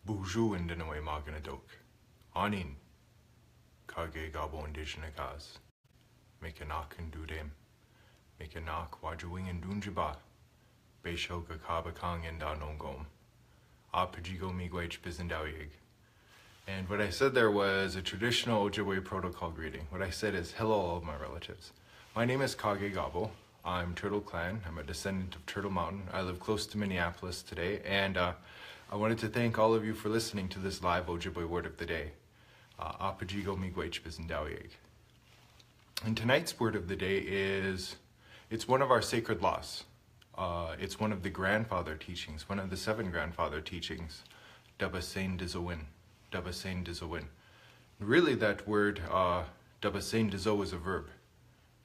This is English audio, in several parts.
Dabasendizowin Anin Kage Gabo Indigenous Mekanak and Dudem Mekanak Wajuing and Dunjiba Beishoka Kabakang and Danongom Apajigo Miigwech Bizendawig. And what I said there was a traditional Ojibwe protocol greeting. What I said is, hello all of my relatives. My name is Kage Gabo. I'm Turtle Clan. I'm a descendant of Turtle Mountain. I live close to Minneapolis today, and I wanted to thank all of you for listening to this live Ojibwe Word of the Day. Apajigo Miigwech Bizendawig. And tonight's Word of the Day it's one of our sacred laws. It's one of the grandfather teachings, one of the 7 grandfather teachings, Dabasendizowin. Dabasendizowin. Really that word, Dabasendizo, is a verb,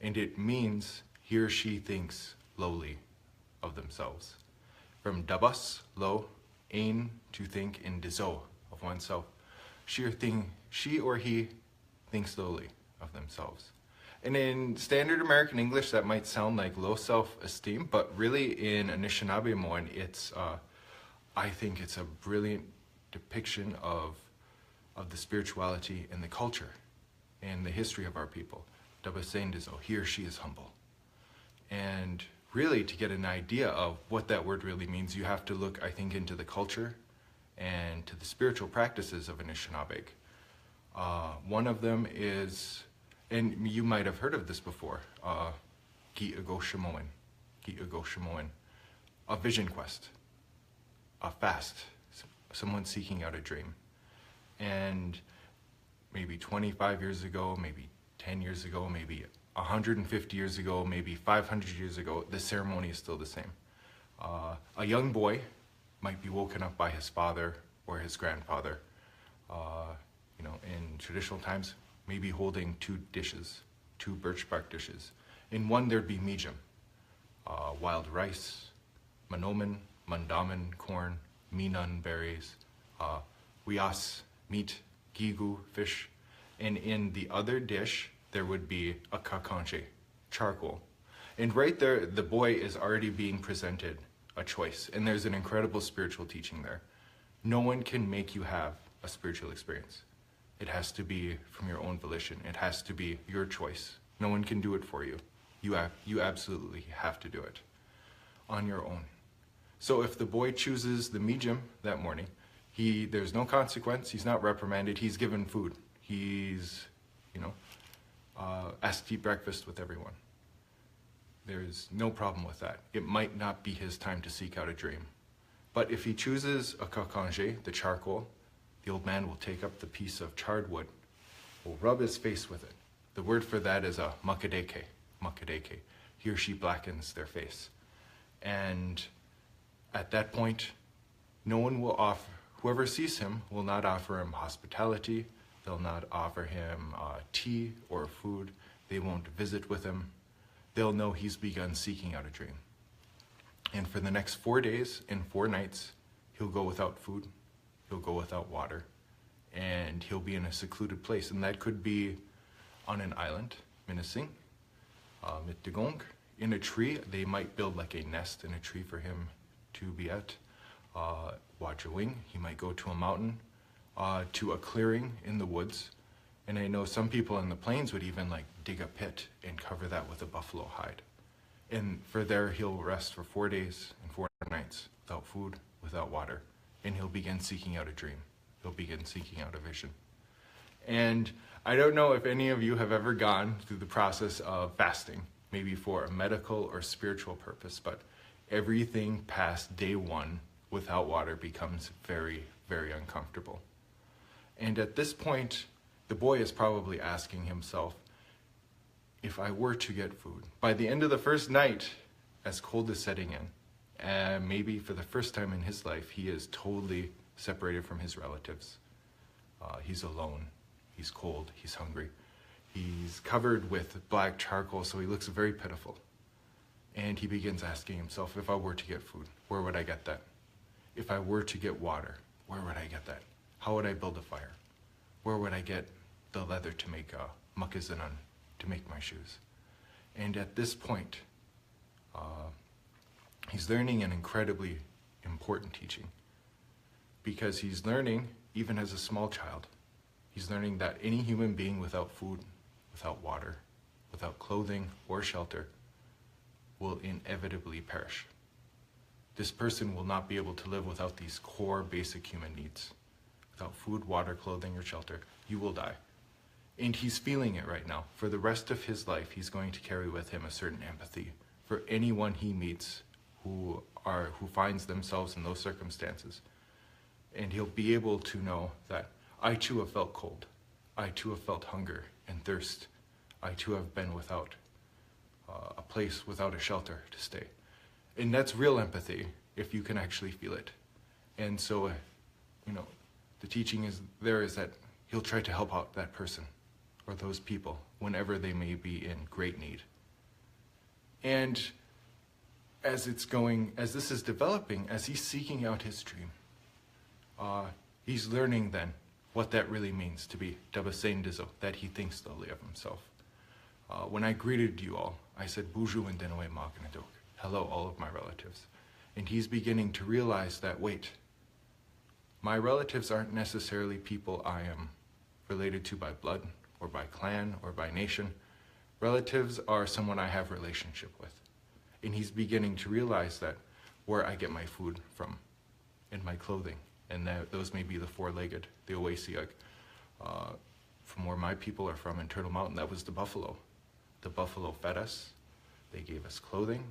and it means he or she thinks lowly of themselves. From dabas, low, ain, to think, and dizo, of oneself. She or he thinks lowly of themselves. And in standard American English, that might sound like low self-esteem, but really in Anishinaabe-Moan, I think it's a brilliant depiction of the spirituality and the culture and the history of our people. Dabasendizo, he or she is humble. And really, to get an idea of what that word really means, you have to look, I think, into the culture and to the spiritual practices of Anishinaabe. One of them is, and you might have heard of this before, Gi'egoshimoen, a vision quest, a fast, someone seeking out a dream. And maybe 25 years ago, maybe 10 years ago, maybe 150 years ago, maybe 500 years ago, the ceremony is still the same. A young boy might be woken up by his father or his grandfather, in traditional times, maybe holding 2 dishes, 2 birch bark dishes. In one, there'd be mijam, wild rice, manomen, mandamen, corn, minan berries, wias, meat, gigu, fish. And in the other dish, there would be a kakanche, charcoal. And right there, the boy is already being presented a choice. And there's an incredible spiritual teaching there. No one can make you have a spiritual experience. It has to be from your own volition. It has to be your choice. No one can do it for you. You absolutely have to do it on your own. So if the boy chooses the mijam that morning, there's no consequence. He's not reprimanded. He's given food. He's, asked to eat breakfast with everyone. There's no problem with that. It might not be his time to seek out a dream. But if he chooses a kakange, the charcoal, the old man will take up the piece of charred wood, will rub his face with it. The word for that is a makadeke. He or she blackens their face. And at that point, no one will offer, whoever sees him will not offer him hospitality. They'll not offer him tea or food. They won't visit with him. They'll know he's begun seeking out a dream. And for the next 4 days and 4 nights, he'll go without food. He'll go without water. And he'll be in a secluded place. And that could be on an island, Minising, Mittigong. In a tree, they might build like a nest in a tree for him to be at. Wajuing, he might go to a mountain, to a clearing in the woods. And I know some people in the plains would even dig a pit and cover that with a buffalo hide. And for there, he'll rest for 4 days and 4 nights without food, without water. And he'll begin seeking out a dream. He'll begin seeking out a vision. And I don't know if any of you have ever gone through the process of fasting, maybe for a medical or spiritual purpose, but everything past day 1 without water becomes very, very uncomfortable. And at this point, the boy is probably asking himself, if I were to get food, by the end of the first night, as cold is setting in, maybe for the first time in his life, he is totally separated from his relatives. He's alone, he's cold, he's hungry. He's covered with black charcoal, so he looks very pitiful. And he begins asking himself, if I were to get food, where would I get that? If I were to get water, where would I get that? How would I build a fire? Where would I get the leather to make makazanan, to make my shoes? And at this point, he's learning an incredibly important teaching. because he's learning, even as a small child, he's learning that any human being without food, without water, without clothing or shelter will inevitably perish. This person will not be able to live without these core basic human needs. Without food, water, clothing, or shelter, you will die. And he's feeling it right now. For the rest of his life, he's going to carry with him a certain empathy for anyone he meets who finds themselves in those circumstances. And he'll be able to know that I too have felt cold. I too have felt hunger and thirst. I too have been without a place, without a shelter to stay. And that's real empathy, if you can actually feel it. And so, the teaching is that he'll try to help out that person or those people whenever they may be in great need. And as this is developing, as he's seeking out his dream, he's learning then what that really means to be Dabasendizowin, that he thinks lowly of himself. When I greeted you all, I said, Ojibwe Word, hello, all of my relatives. And he's beginning to realize that, wait, my relatives aren't necessarily people I am related to by blood or by clan or by nation. Relatives are someone I have relationship with. And he's beginning to realize that where I get my food from and my clothing, and that those may be the four-legged, the Owasiag, from where my people are from in Turtle Mountain, that was the buffalo. The buffalo fed us, they gave us clothing,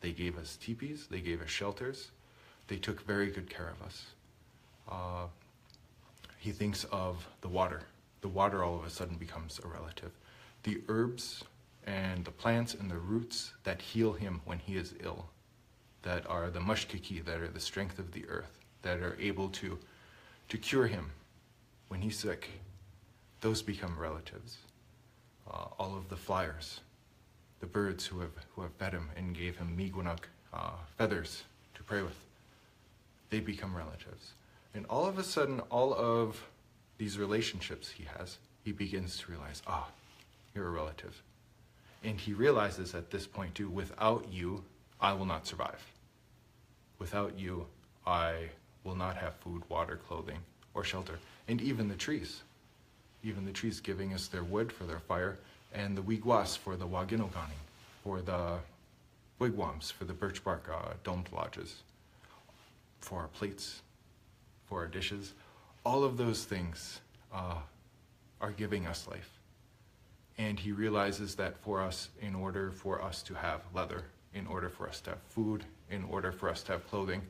they gave us teepees, they gave us shelters, they took very good care of us. He thinks of the water. The water all of a sudden becomes a relative. The herbs and the plants and the roots that heal him when he is ill, that are the mushkiki, that are the strength of the earth, that are able to cure him when he's sick, those become relatives. All of the flyers, the birds who have fed him and gave him migwanak, feathers to pray with, they become relatives. And all of a sudden, all of these relationships he begins to realize, you're a relative. And he realizes at this point too, without you, I will not survive. Without you, I will not have food, water, clothing, or shelter. And even the trees giving us their wood for their fire, and the wigwas for the waginogani, for the wigwams, for the birch bark domed lodges, for our plates, for our dishes. All of those things are giving us life. And he realizes that for us, in order for us to have leather, in order for us to have food, in order for us to have clothing,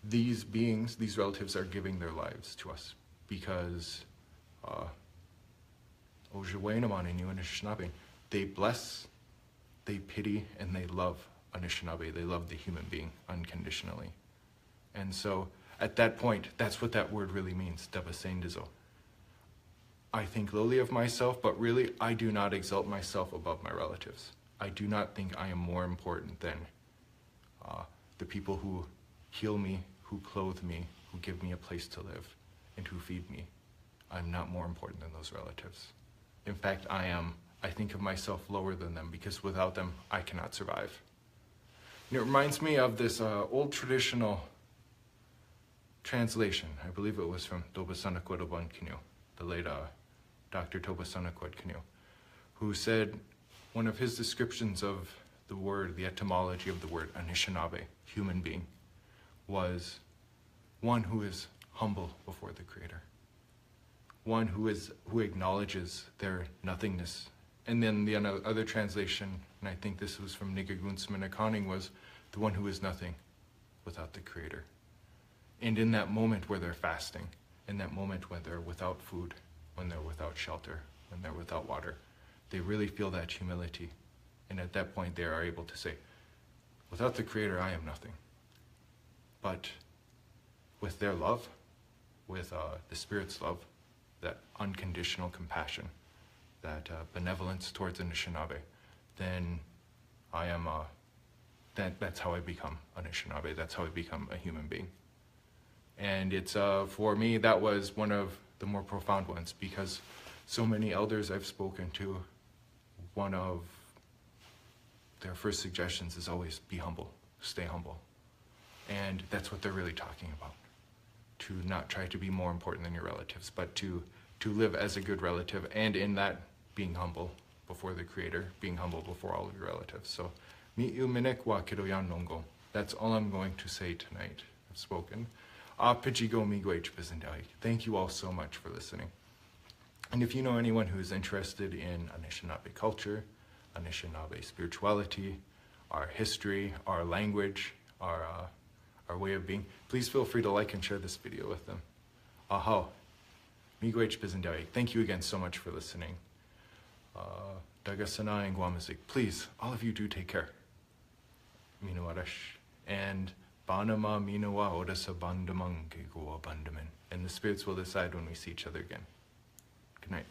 these beings, these relatives are giving their lives to us because they bless, they pity, and they love Anishinaabe. They love the human being unconditionally. And so at that point, that's what that word really means, Dabasendizowin. I think lowly of myself, but really I do not exalt myself above my relatives. I do not think I am more important than the people who heal me, who clothe me, who give me a place to live, and who feed me. I'm not more important than those relatives. In fact, I think of myself lower than them because without them, I cannot survive. And it reminds me of this old traditional translation. I believe it was from Dabasendizowin, the late Dr. Dabasendizowin, who said one of his descriptions of the word, the etymology of the word Anishinaabe, human being, was one who is humble before the Creator. One who acknowledges their nothingness. And then the other translation, and I think this was from Niggagunsmanakaning, was the one who is nothing without the Creator. And in that moment where they're fasting, in that moment when they're without food, when they're without shelter, when they're without water, they really feel that humility. And at that point they are able to say, without the Creator, I am nothing. But with their love, with the Spirit's love, that unconditional compassion, that benevolence towards Anishinaabe, then I am, that's how I become Anishinaabe, that's how I become a human being. And it's, for me, that was one of the more profound ones, because so many elders I've spoken to, one of their first suggestions is always be humble, stay humble. And that's what they're really talking about. to not try to be more important than your relatives, but to live as a good relative, and in that, being humble before the Creator, being humble before all of your relatives. So, mi uminek wa kidoyan nongo. That's all I'm going to say tonight. I've spoken. Pichigo migo Ojibwe Word. Thank you all so much for listening. And if you know anyone who is interested in Anishinaabe culture, Anishinaabe spirituality, our history, our language, our way of being, please feel free to like and share this video with them. Aho. Migo Ojibwe Word. Thank you again so much for listening. Dagasana and Guamazik. Please, all of you do take care. Minawarash. And Banama Minawa Odasa Bandamang Gigua Bandaman. And the spirits will decide when we see each other again. Good night.